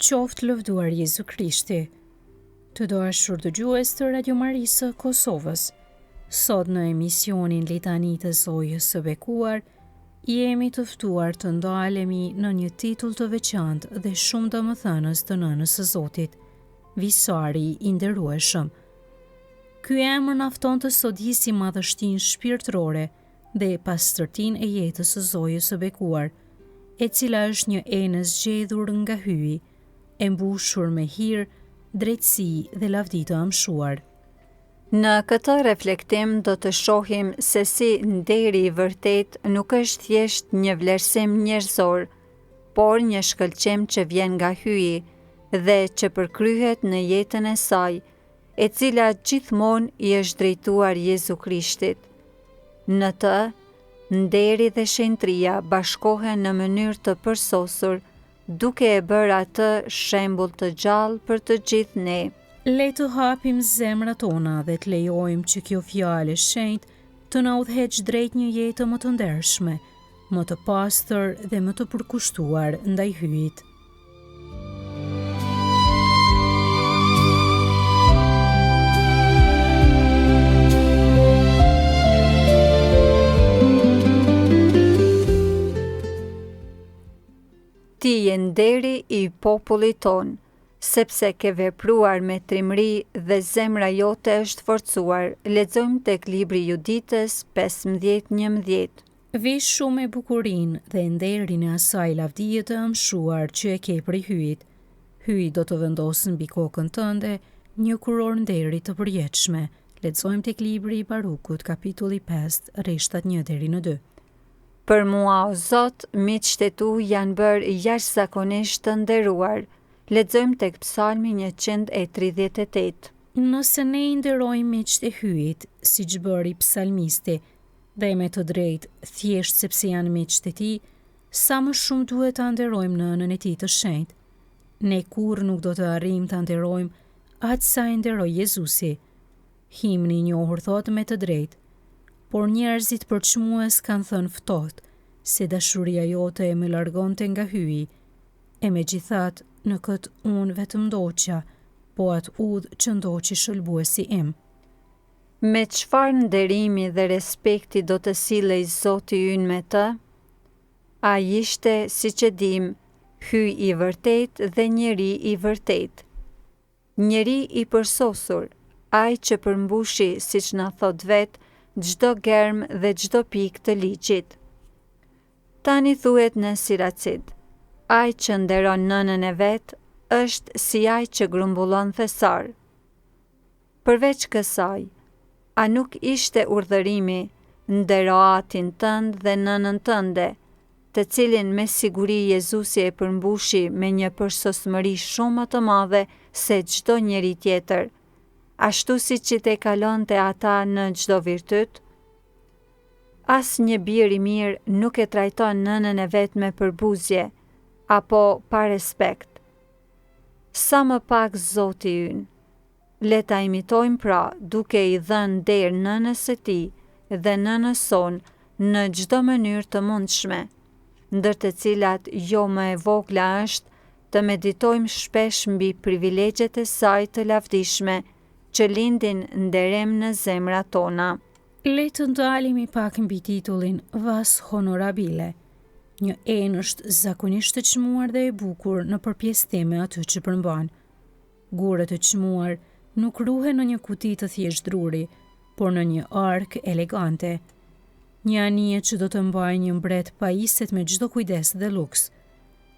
Qoftë lëvduar Jezu Krishti. Të dashur dëgjues të Radio Marisë Kosovës, sot në emisionin Litani të Zojës së Bekuar, jemi të ftuar të ndalemi në një titull të veçantë dhe shumë domethënës të Nënës së Zotit, Visari i nderueshëm. Ky emër na fton të sodisim madhështinë shpirtërore dhe pastërtinë e jetës së Zojës së Bekuar, e cila është një enë zgjedhur nga hyi, e mbushur me hir, drejtësi dhe lavdi të amshuar. Në këtë reflektim do të shohim se si nderi i vërtet nuk është thjesht një vlerësim njerëzor, por një shkëlqim që vjen nga hyi dhe që përkryhet në jetën e saj, e cila gjithmonë i është drejtuar Jezu Krishtit. Në të, nderi dhe shenjtëria bashkohen në mënyrë të përsosur, duke e bërë atë shembull të gjallë për të gjithë ne. Le të hapim zemrat tona dhe të lejojmë që kjo fjalë e shenjtë të na udhëheqë drejt një jete më të ndershme, më të pastër dhe më të përkushtuar ndaj hyjit. Ti je nderi i popullit ton, sepse ke vepruar me trimëri dhe zemra jote është forcuar. Lexojmë tek libri Juditës 15:11. Vi shumë me bukurinë dhe nderin e asaj lavdije të amshuar që e ke prej hyjit. Hyi do të vendosë mbi kokën tënde një kuror nderi të përjetshme. Lexojmë tek libri i Barukut, kapitulli 5, rreshtat 1 deri në 2. Për mua, o Zot, miqtë e tu janë bërë jashtëzakonisht të nderuar. Lexojmë tek Psalmi 138. Nëse ne i nderojmë miqtë e hyjit, siç bëri psalmisti, dhe me të drejtë thjesht sepse janë miqtë e tij, sa më shumë duhet ta nderojmë nënën e tij të shenjtë. Ne kurrë nuk do të arrijmë ta nderojmë atë sa e nderoi Jezusi. Himni i njohur thotë me të drejtë: por njerëzit përçmues kanë thënë ftohtë se dashuria jote e më largonte nga hyi, e megjithatë në këtë unë vetëm ndoqa, po atë udhë që ndoqi shëlbuesi im. Me çfarë nderimi dhe respekti do të sillej Zoti ynë me të? Ai ishte, siç e dim, hyj i vërtet dhe njeri i vërtet. Njeri i përsosur, ai që përmbushi, siç na thot vetë, çdo germ dhe çdo pikë të ligjit. Tani thuhet në Siracid: ai që nderon nënën e vet është si ai që grumbullon thesar. Përveç kësaj, a nuk ishte urdhërimi: ndero atin tënd dhe nënën tënde, të cilin me siguri Jezusi e përmbushi me një përsosmëri shumë më të madhe se çdo njeri tjetër, ashtu si që te kalonte ata në çdo virtyt? As një bir i mirë nuk e trajton nënën e vet me përbuzje, apo pa respekt. Sa më pak Zoti ynë. Le ta imitojmë pra duke i dhënë nder nënës së tij dhe nënës son në çdo mënyrë të mundshme, ndër të cilat jo më e vogla është të meditojmë shpesh mbi privilegjet e saj të lavdishme që lindin nderem në zemrat tona. Le të ndalemi pak mbi titullin Vas Honorabile. Një enë është zakonisht të çmuar dhe e bukur në përpjesëtim me atë që përmban. Gurët e çmuar nuk ruhen në një kuti të thjesht druri, por në një ark elegante. Një anije që do të mbajë një mbret pajiset me çdo kujdes dhe luks.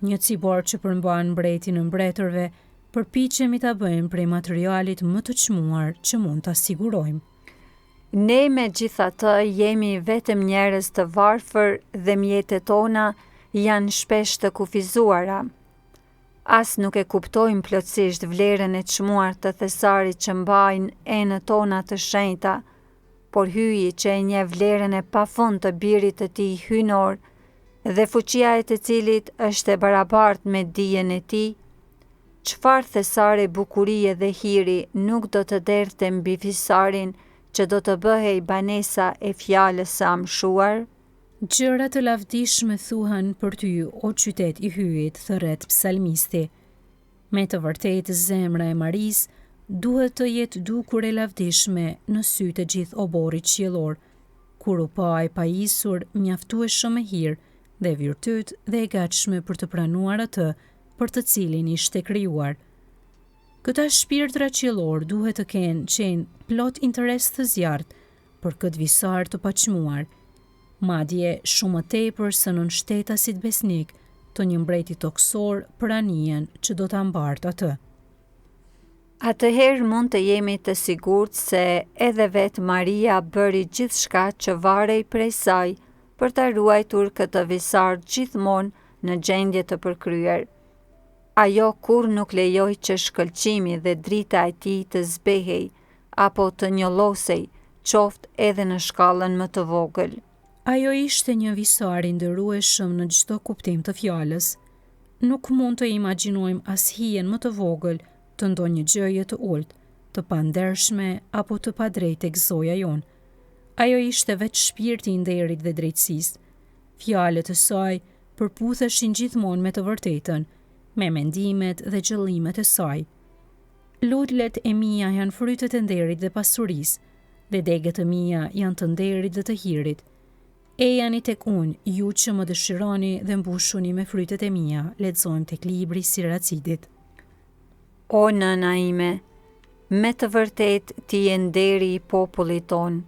Një cibor që përmban mbretin e mbretërve, përpiqemi ta bëjmë prej materialit më të çmuar që mund ta sigurojmë. Ne megjithatë jemi vetëm njerëz të varfër dhe mjetet tona janë shpesh të kufizuara. As nuk e kuptojmë plotësisht vlerën e çmuar të thesarit që mbajnë enët tona të shenjta, por hyi që e njeh vlerën e pafund të birit të tij hynor dhe fuqia e të cilit është e barabartë me dijen e tij, çfarë thesare bukurie dhe hiri nuk do të derdhte mbi fisarin që do të bëhej banesa e fjalës së amshuar? Gjëra të lavdishme thuhen për ty, o qytet i hyjit, thërret psalmisti. Me të vërtetë zemra e Marisë duhet të jetë dukur e lavdishme në sytë e gjithë oborit qiellor, kur u pa e pajisur mjaftueshëm e hirë dhe virtyt dhe e gatshme për të pranuar atë për të cilin ishte krijuar. Këta shpirtra qiellor duhet të kenë qenë plot interes të zjarrt për këtë visar të paqmuar, madje shumë më tepër se nën shtetasit besnik të një mbreti toksor për anijen që do ta mbartë atë. Atëherë mund të jemi të sigurt se edhe vetë Maria bëri gjithçka që varej prej saj për ta ruajtur këtë visar gjithmonë në gjendje të përkryer. Ajo kur nuk lejoi që shkëlqimi dhe drita e tij të zbehej apo të njollosej, qoftë edhe në shkallën më të vogël. Ajo ishte një visar i nderueshëm në çdo kuptim të fjalës. Nuk mund të imagjinojmë as hijen më të vogël të ndonjë gjëje të ulët, të pandershme apo të padrejtë tek zoja jonë. Ajo ishte vetë shpirti i nderit dhe drejtësisë. Fjalët e saj përputheshin gjithmonë me të vërtetën, me mendimet dhe qëllimet e saj. Lutlet e mia janë frytet e nderit dhe pasurisë, dhe degët e mia janë të nderit dhe të hirit. Ejani tek unë, ju që më dëshironi dhe mbushuni me frytet e mia, lexojmë tek libri i Siracidit. O nëna ime, me të vërtet ti je nderi i popullit ton,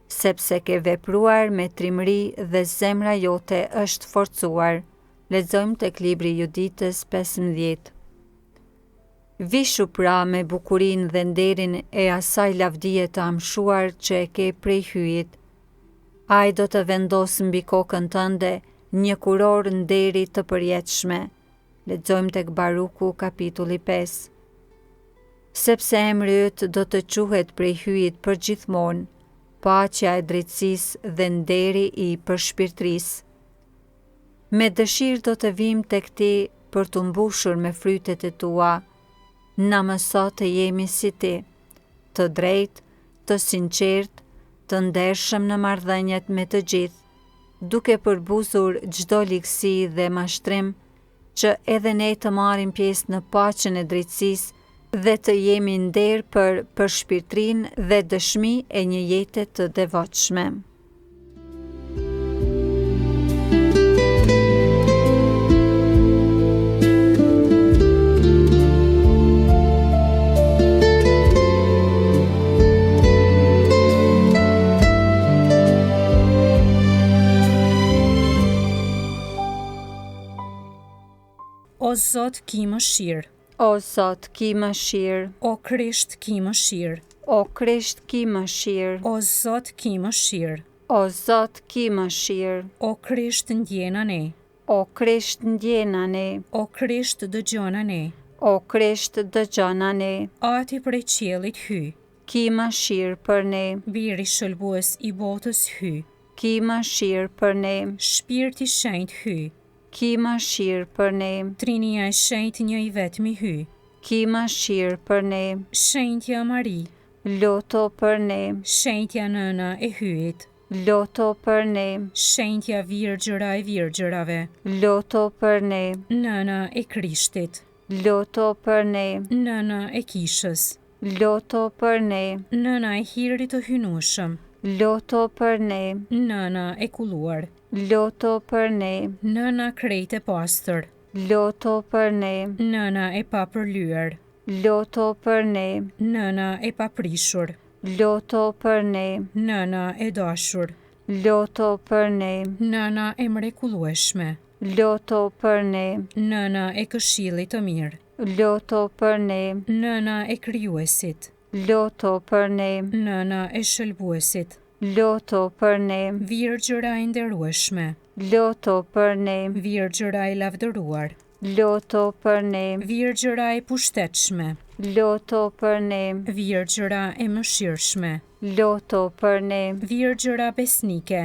sepse ke vepruar me trimëri dhe zemra jote është forcuar. Lexojmë tek libri Juditës 15. Vishu pra me bukurinë dhe nderin e asaj lavdije të amshuar që e ke prej hyjit. Ai do të vendosë mbi kokën tënde një kuror nderi të përjetshme. Lexojmë tek Baruku kapitulli 5. Sepse emri yt do të quhet prej hyjit për gjithmonë, paqja e drejtësisë dhe nderi i përshpirtrisë. Me dëshirë do të vim tek ti për të mbushur me frytet e tua. Na mëso të jemi si ti, të drejtë, të sinqertë, të ndershëm në marrëdhëniet me të gjithë, duke përbuzur çdo ligësi dhe mashtrim, që edhe ne të marrim pjesë në paqen e drejtësisë dhe të jemi nder për përshpirtrinë dhe dëshmi e një jete të devotshme. O Zot, ki mëshirë. O Zot, ki mëshirë. O Krisht, ki mëshirë. O Krisht, ki mëshirë. O Zot, ki mëshirë. O Zot, ki mëshirë. O Krisht, ndjena ne. O Krisht, ndjena ne. O Krisht, dëgjona ne. O Krisht, dëgjona ne. Ati prej qiellit hy. Ki mëshirë për ne. Biri shëlbues i botës hy. Ki mëshirë për ne. Shpirti shenjt hy. Ki mëshirë për ne. Trinia e shenjt një i vetmi hy. Ki mëshirë për ne. Shenjtja Mari. Loto për ne. Shenjtja nëna e hyit. Loto për ne. Shenjtja virgjëra e virgjërave. Loto për ne. Nëna e Krishtit. Loto për ne. Nëna e kishës. Loto për ne. Nëna e hirit të hynushëm. Loto për ne. Nëna e kulluar. Loto për ne. Nëna krejt e pastër. Loto për ne. Nëna e papërlyer. Loto për ne. Nëna e paprishur. Loto për ne. Nëna e dashur. Loto për ne. Nëna e mrekullueshme. Loto për ne. Nëna e këshillit të mirë. Loto për ne. Nëna e krijuesit. Loto për ne. Nëna e shëlbuesit. Loto për ne. Virgjëra e nderueshme. Loto për ne. Virgjëra e lavdëruar. Loto për ne. Virgjëra e pushtetshme. Loto për ne. Virgjëra e mëshirshme. Loto për ne. Virgjëra besnike.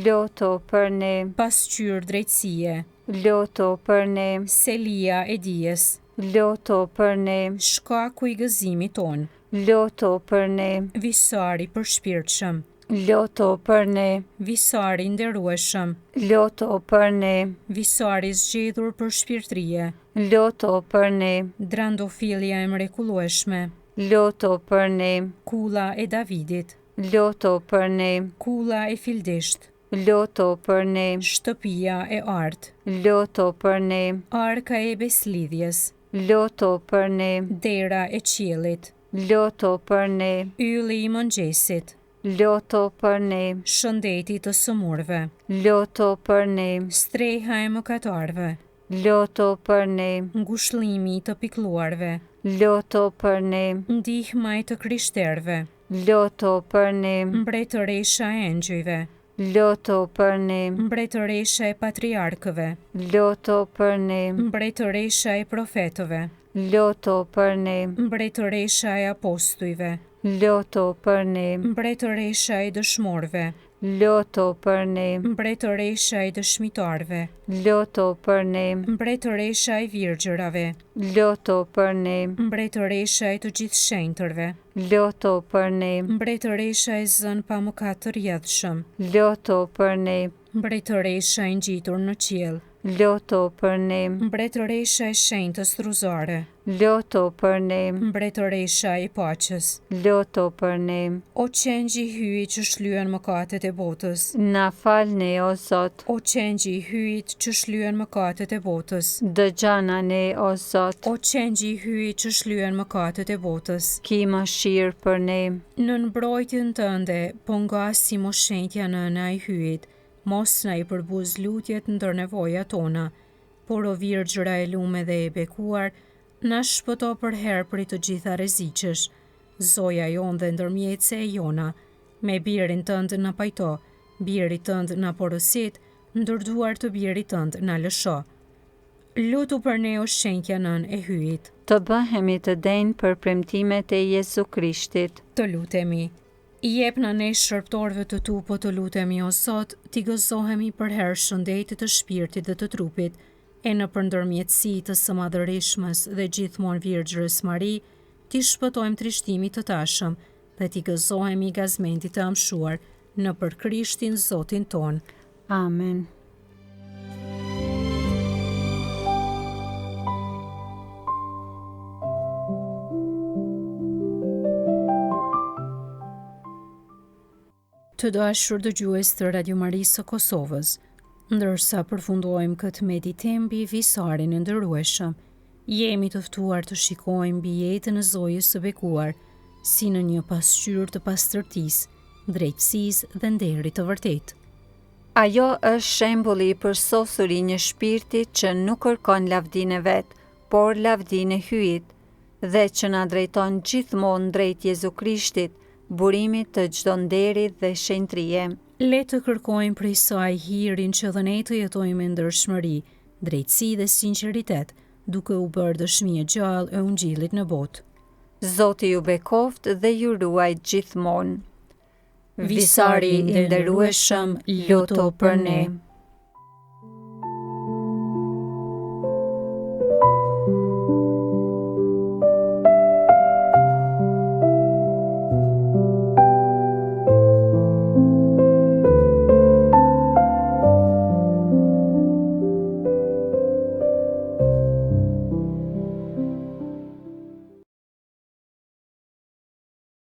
Loto për ne. Pasqyrë drejtësie. Loto për ne. Selia e dijes. Loto për ne. Shkaku i gëzimit ton. Loto për ne. Visari përshpirtshëm. Loto për ne, Visari nderueshëm, loto për ne, Visari zgjedhur për shpirtërie, loto për ne, Drandofilja e mrekullueshme, loto për ne, Kulla e Davidit, loto për ne, Kulla e Fildisht, loto për ne, Shtëpia e Artë, loto për ne, Arka e Beslidhjes, loto për ne, Dera e Qiellit, loto për ne, Ylli i mëngjesit, loto për ne, Shëndeti të sëmurëve, loto për ne, Streha e mëkatarëve, loto për ne, Ngushëllimi të pikëlluarve, loto për ne, Ndihma e të krishterëve, loto për ne, Mbretëresha e engjëjve, loto për ne, Mbretëresha e patriarkëve, loto për ne, Mbretëresha e profetëve, loto për ne, Mbretëresha e apostujve, loto për ne, Mbretëresha e dëshmorëve, loto për ne, Mbretëresha e dëshmitarëve, loto për ne, Mbretëresha e virgjërave, loto për ne, Mbretëresha e të gjithë shenjtërve, loto për ne, Mbretëresha e zënë pa mëkat të rjedhshëm, loto për ne, Mbretëresha e ngjitur në qiell, loto për ne, Mbretëresha e shenjtës truzare, loto për ne, Mbretëresha e paqes, loto për ne, o qengji i hyjit që shlyen mëkatet e botës, na fal ne o Zot, o qengji i hyjit që shlyen mëkatet e botës, dëgjana ne o Zot, o qengji i hyjit që shlyen mëkatet e botës, ki mëshirë për ne, në mbrojtjen tënde, po nga si moshenjtja nëna i hyjit, mos na i përbuz lutjet ndër nevojat tona, por o Virgjëra e lume dhe e bekuar, na shpëto për herë prej të gjitha rreziqesh. Zoja jon dhe ndërmjetëse e jona, me birin tënd na pajto, biri tënd na porosit, ndërduar të birit tënd na lësho. Lutu për ne o shenjtja nën e hyjit. të bëhemi të denjë për premtimet e Jezu Krishtit. Të lutemi. I jep në ne shërptorëve të tu, po të lutemi o Zot, t'i gëzohemi për herë shëndetit të shpirtit dhe të trupit, e në përndërmjetësi të së madhërishmës dhe gjithmonë Virgjërës Mari, t'i shpëtojmë trishtimit të tashëm dhe t'i gëzohemi gazmendit të amshuar në për Krishtin Zotin ton. Amen. Të dashur dëgjues të Radio Marisë së Kosovës, ndërsa përfundojmë këtë meditim mbi Visarin e nderueshëm, jemi të ftuar të shikojmë mbi jetën e Zojës së bekuar, si në një pasqyrë të pastërtisë, drejtësisë dhe nderit të vërtetë. Ajo është shembulli i përsosur i një shpirti që nuk kërkon lavdinë e vet, por lavdinë e hyjit, dhe që na drejton gjithmonë drejt Jezu Krishtit, burimit të çdo nderi dhe shenjtërie. Le të kërkojmë prej saj hirin që dhe ne të jetojmë me ndershmëri, drejtësi dhe sinqeritet, duke u bërë dëshmi e gjallë e ungjillit në botë. Zoti ju bekoft dhe ju ruaj gjithmonë. Visari i nderueshëm, luto për ne.